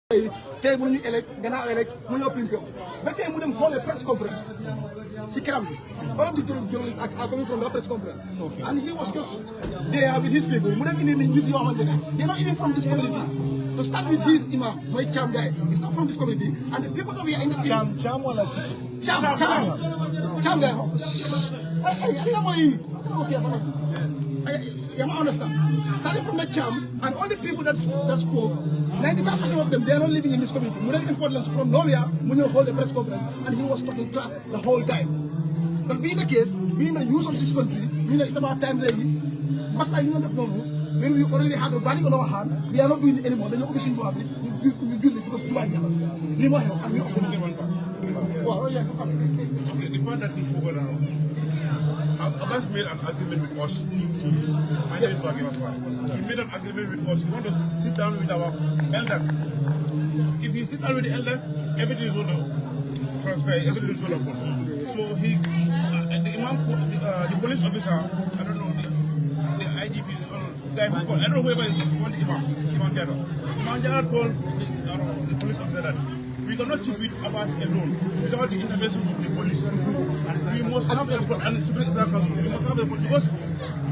tey mu ñu élect gannaaw élect mu ñëw pimpe ba tey mu dem xool press conference si kanam bi all of the journalists are coming from the press conference and he was just there with his people mu dem indi nit yoo xamante ne they're not even from this community to start with his imam mooy Cham guy he's not from this community and the people that we are in the Cham wala Sisi Cham guy you understand? Starting from the Cham and all the people that spoke, 95% of them, they are not living in this community. More importance from nowhere, when you hold the press conference, and he was talking trash the whole time. But being the case, being the use of this country, meaning it's about time ready, must I know when we already have a body on our hand, we are not doing it anymore. Then you're obviously to have it, you do it because you are here. And we offer one pass. Well, yeah, okay, the point that he forgot Abbas made an agreement with us. My name is Yarambamba. He made an agreement with us. He wants to sit down with our elders. If he sit down with the elders, everything is going to transfer, everything is going to go. So he, the imam, the police officer, I don't know, the IGP, guy who called, I don't know whoever is called the Imam Jara. Imam Jara told the police officer that we cannot sit with Abbas alone without the intervention of the police. We must have the and Supreme Council. We must have the because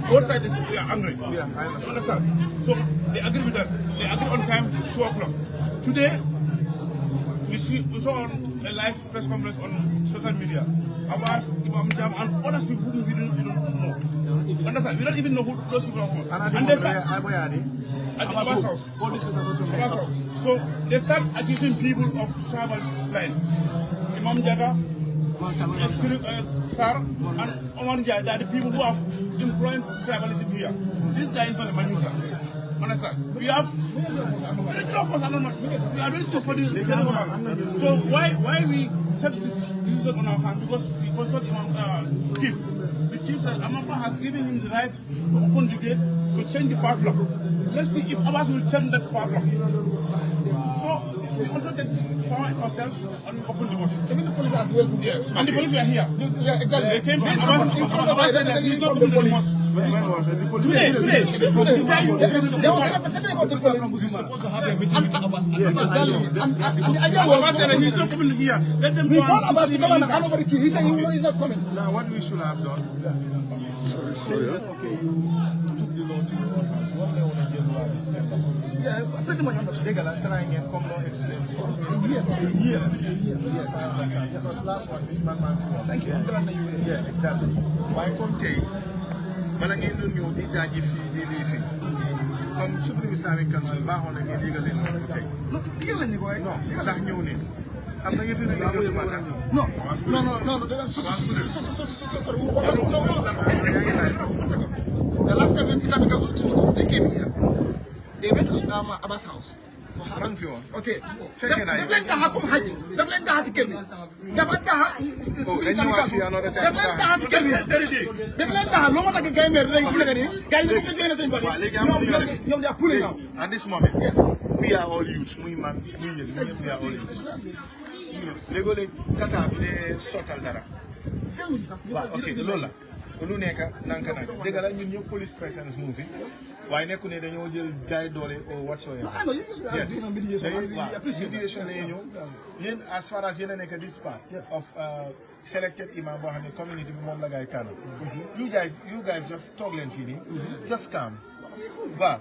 both sides we are angry. Yeah, I understand. So they agree with that. They agree on time, 2 o'clock. Today we saw on a live press conference on social media. Abbas, Imam Jam, and other people whom we don't know. Understand? We don't even know who those people are. And they start at the Abbas house. So they start accusing people of tribal line. Imam Jada, Sar, and Omar Jada, they are the people who are employing tribalism here. This guy is not a manuka. Understand? We have we are ready to for the ceremony. So why we set the decision on our hand? Because we consult Imam Chief. The chief said Amapa has given him the right to open the gate to change the padlock. Let's see if Abbas will change that padlock. So we also take power ourselves and we open the mosque. Even the police as well. Yeah. And the police were here. Yeah, exactly. They came and Abbas said that he's not opening the mosque. When was it? The police. Today. There was a representative of the police supposed to have a meeting with Abbas. Yes, exactly. And the idea was Abbas said that he's not coming here. Let them go. We called Abbas to come and hand over the key. He said he's not coming. Now what we should have done. Sorry. Okay. Took the law to your own hands. What they want to do is send them. Yeah, pretty much understand. They're going to try and come down and explain for a year. Yes, I understand. Yes. Because last one, big man. Thank you. Yeah, exactly. Why come take? Bala ngeen doon ñëw di daaji fii di lii fii comme Supreme Islamic Council baaxoon na ngeen yëgal leen ko tey. non yëgal nañu ko waaye. non ndax ñëw ne am na yëf yu ñëw si matin. non da nga the last time when Islamic Council they came here they went to Abbas house. Rang fi woon. ok fekkee naa daf leen taxa comme xaj daf leen taxa si kër bi dafa taxa daf leen taxa si kër bi daf leen taxa loo ma tax gay meer rek fu nekk nii gars yi ñu génne seen bari ñoom they are pulling out at this moment yes we are all youths muy man muy ñëpp we are all youths léegi kata bi de sottal dara waaw ok loolu la lu nekk nanka dëgg la ñun ñëpp police presence mu fi waaye nekku ne dañoo jël jaay doole or whatsoever yes mediation la ñëw yéen as far as yéen a nekk this part of selected imam boo xam ne community bi moom la gaay tànn you guys just toog leen fii nii just calm waaw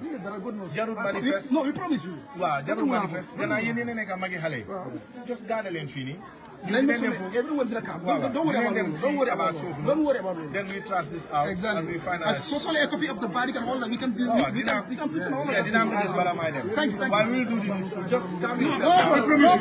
jarul manifeste no we promise you waaw jarul manifeste gannaaw yéen yéen a nekk magi xale yi just garder leen fii nii everyone will come. Don't worry about it. Then we trust this out. Exactly. And we find out. So a copy of the body and all that we can do. We can put all that. Thank you. While we do this, just calm yourself. No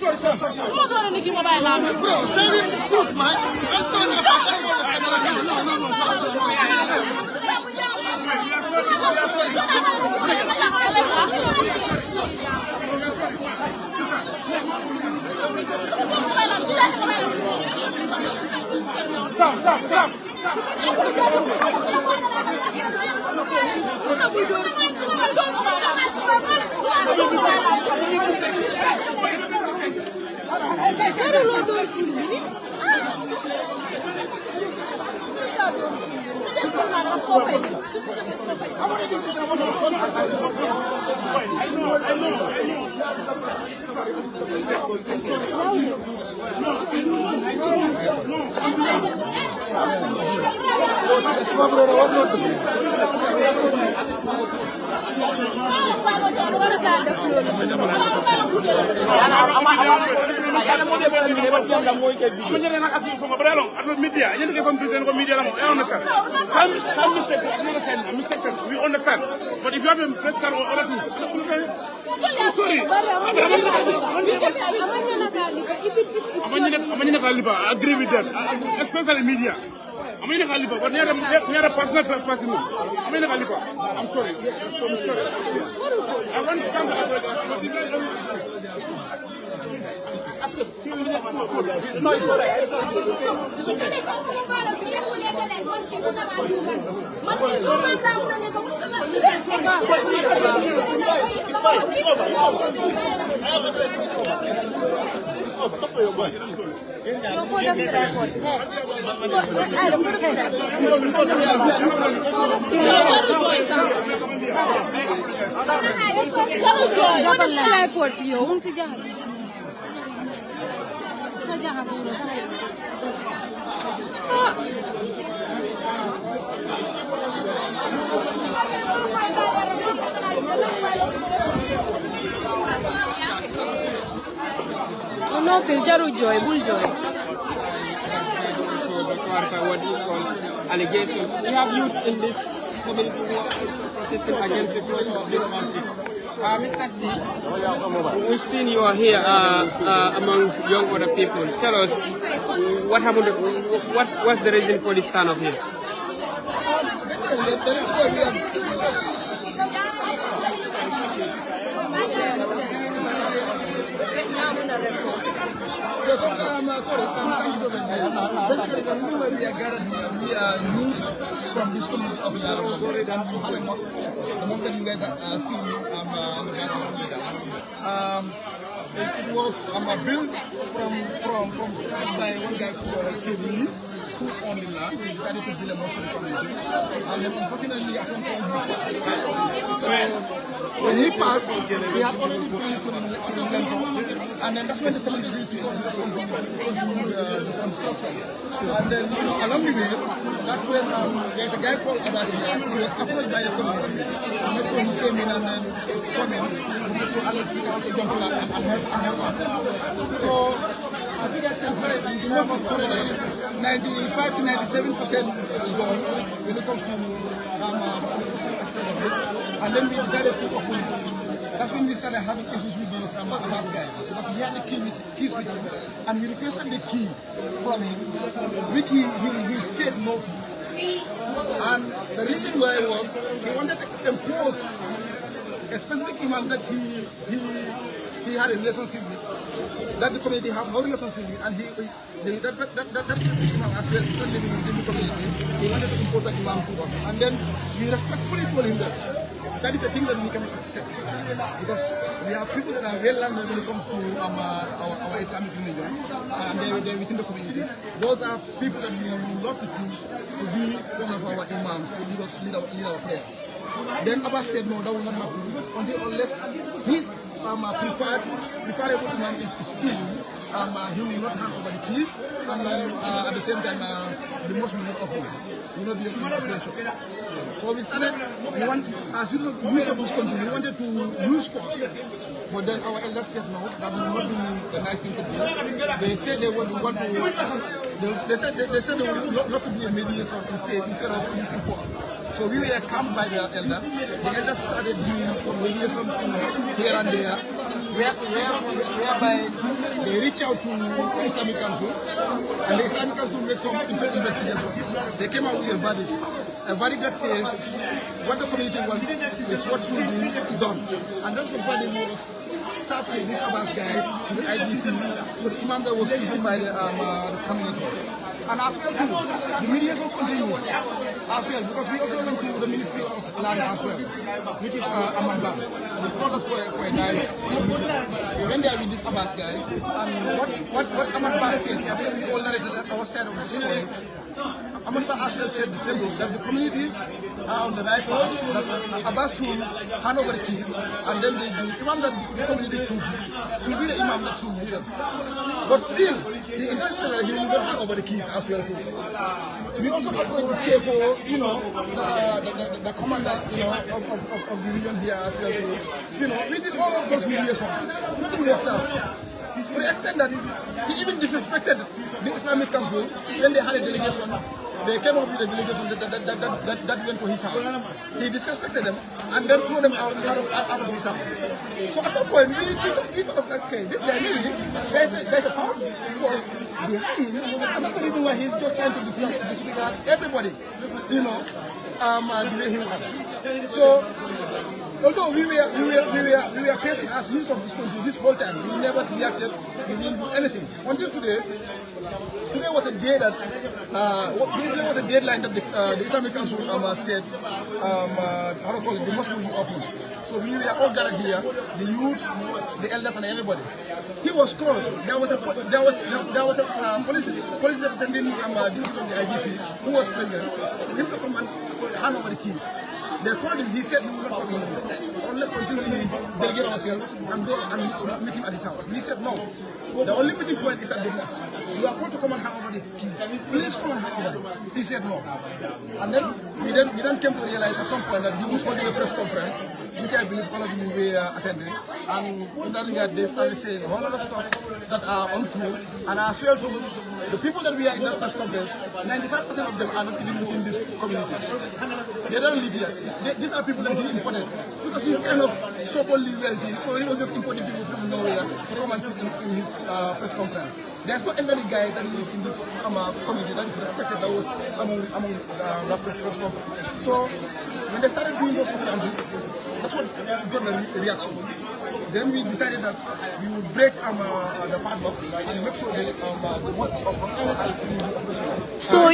Sorry. Come on, Nikki, mobile lamb. Bro, tell me the truth, man. I'm telling you. Stop. We understand. But if you have a press card or other things, I'm sorry. I agree with that, especially media. I'm in a caliber, but near a personal trespassing. I'm in a caliber. I'm sorry. I'm sorry. I want to come no, it's all right. It's no, Piljaru Joy, Bull Joy. What do you call allegations? We have youth in this community who are protesting against the closure of this market. Mr. C, we've seen you are here among young other people. Tell us what happened. What's the reason for this stand up here? We are news from this community of Yarambamba. The moment that you guys are seeing it was a bill from start by one guy called Siri, who owned the land. We decided to build a mosque for the community, and then unfortunately at some point he passed. So when he passed, we had already paid to the landlord, and then that's when the community took up the responsibility for the construction. And then along the way, that's when there's a guy called Abasia who was approached by the community. And that's when he came in and then and that's when Alice also jumped in and helped out. So as you guys can see, the mosque was put 95 to 97% gone when it comes to construction aspect of it. And then we decided to open it. That's when we started having issues with this Abbas guy, because he had the keys with him, and we requested the key from him, which he said no to. And the reason why was he wanted to impose a specific imam that he had a relationship with, that the community have no relationship with, and that specific imam as well, not living in the community, he wanted to impose that imam to us. And then we respectfully told him that is a thing that we cannot accept, because we have people that are well learned when it comes to our Islamic religion, and they're within the communities. Those are people that we would love to choose to be one of our imams, to lead our prayer. Then Abbas said, no, that will not happen unless his preferable imam is free. He will not hand over the keys, and at the same time, the mosque will not open. Will not be able to operation. So we started, as usual, use of this country, we wanted to use force. But then our elders said no, that will not be a nice thing to do. They said they would want to, they said they would not to be a mediation instead of using force. So we were camped by the elders. The elders started doing some mediation here and there, whereby they reached out to the Islamic Council, and the Islamic Council made some investigation. They came out with a verdict that says what the community wants is what should be done. And that verdict was served this Abbas guy to the IDT, to the imam that was chosen by the community. And as well too, the mediation continues as well, because we also went to the Ministry of Land as well, which is Yarambamba. They called us for a dialogue. We went there with this Abbas guy, and what Yarambamba said, after we all narrated our side of the story, Yarambamba as well said the same thing, that the communities are on the right path, that Abbas should hand over the keys, and then the imam that the community chooses should be the imam that should lead us. But still, he insisted that he will not hand over the keys as well too. We also approached the CFO, you know, the commander, you know, of the region here as well too. You know, we did all of those mediations. Nothing works out. To the extent that he even disrespected the Islamic Council when they had a delegation. They came up with a delegation that went to his house. He disrespected them and then threw them out of his house. So at some point, we thought, okay, this guy maybe there's a powerful force behind him, and that's the reason why he's just trying to disregard everybody, you know, the way he wants. So, although we were facing as youth of this country this whole time, we never reacted, we didn't do anything until today. Today was a day that today was a deadline that the Islamic Council said how to call it, the mosque will be open. So we were all gathered here, the youth, the elders, and everybody. He was called. There was a police representing the IGP who was present for him to come and hand over the keys. They called him. He said he would not come in unless until we delegate ourselves and go and meet him at his house. He said no. The only meeting point is at the mosque. You are going to come and hand over the keys. Please come and hand over it. He said no. And then we then came to realize at some point that he was holding a press conference, which I believe all of you were attending. And in that regard, they started saying a whole lot of stuff that are untrue. And as well, the people that we are in that press conference, 95% of them are not even within this community. They don't live here. These are people that he imported because he's kind of so-called wealthy. So he was just importing people from nowhere to come and sit in his press conference. There's no elderly guy that lives in this community that is respected that was among that press conference. So when they started doing those conferences, that's what got the reaction. Then we decided that we would break the padlocks and make sure that the mosque is open. So are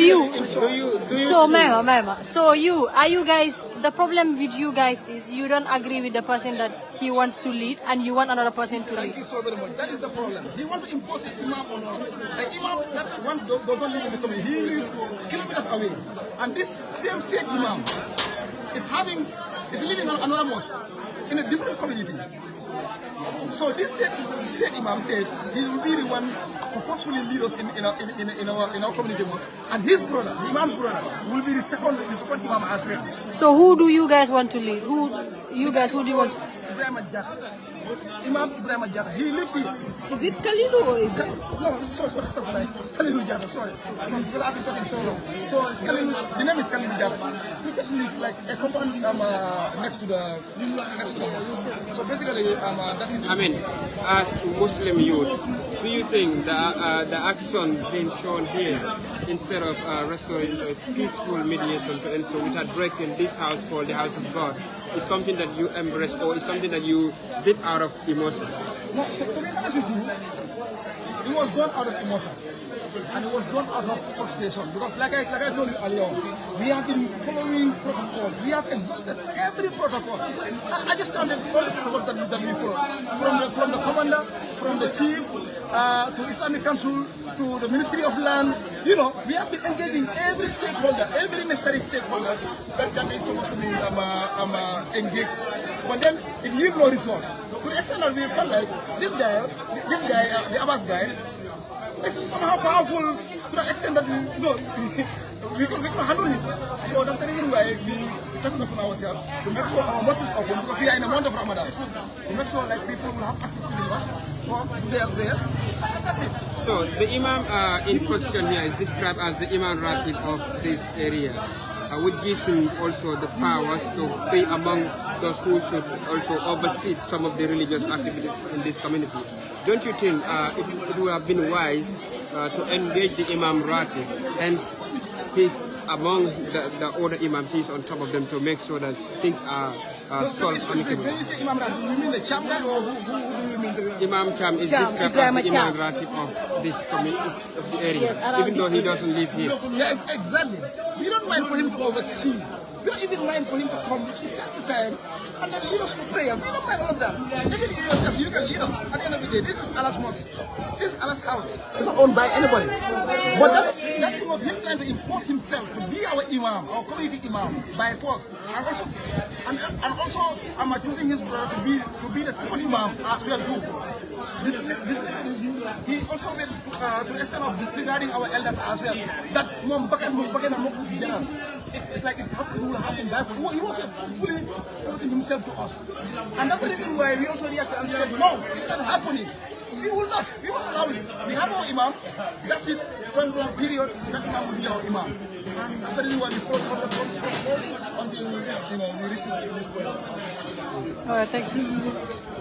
you guys, the problem with you guys is you don't agree with the person that he wants to lead and you want another person to lead. Thank you so very much. That is the problem. He wants to impose an imam on us. An imam that does not live in the community. He lives kilometers away. And this same imam is living on another mosque in a different community. So this said imam said he will be the one to forcefully lead us in our community mosque, and his brother, the imam's brother, will be the second imam as well. So who do you guys want to lead? Who do you want? Imam Ibrahim Jata. He lives here. Is it Kalilu or No, sorry, stuff like Kalilu Jata, sorry. Because I've been talking so long. So it's Kalilu, the name is Kalilu Jata. He just lives like a compound next to the house. So basically, that's it. I mean, as Muslim youths, do you think the action being shown here, instead of restoring a peaceful mediation to end so without breaking this house called the house of God, is something that you embrace or is something that you did out of emotion? No, to be honest with you, it was done out of emotion. And it was done out of frustration. Because like I told you earlier, we have been following protocols. We have exhausted every protocol. I just counted all the protocols that we followed. From the commander, from the chief, to Islamic Council, to the Ministry of Land. You know, we have been engaging every stakeholder, every necessary stakeholder that is supposed to be engaged. But then it yields no result. To the extent that we felt like this guy, the Abbas guy, is somehow powerful to the extent that we can handle him. So that's the reason why we took it upon ourselves to make sure our mosque is open, because we are in a month of Ramadan. To make sure like people will have access to the mosque for their prayers. And that's it. So the Imam in question here is described as the Imam Ratib of this area, which gives him also the powers to be among those who should also oversee some of the religious activities in this community. Don't you think it would have been wise to engage the Imam Ratib, hence his among the other imams, he's on top of them to make sure that things are solved amicably. When you say Imam Ratib, you mean the Cham guy or who do you mean? Imam Cham is Cham, described Ibrahim as the Cham. Imam Ratib of this community, of the area, Yes, around even though this he doesn't live here. Yeah, exactly. We don't mind for him to oversee. We don't even mind for him to come time to time and then lead us for prayers. We don't mind all of that. Even you yourself, you can lead us. At the end of the day, this is Allah's mosque. This is Allah's house. It's not owned by anybody. But that is what him trying to impose himself to be our imam, our community imam, by force. And also, I'm accusing his brother to be the second imam as well too. He also went to the extent of disregarding our elders as well. That it's like it's will happen. He was forcefully forcing himself to us. And that's the reason why we also reacted and said, no, it's not happening. We will not. We won't allow it. We have our imam. That's it. For a period, that imam will be our imam. And that's the reason why we fought until we reach this point. Alright, thank you.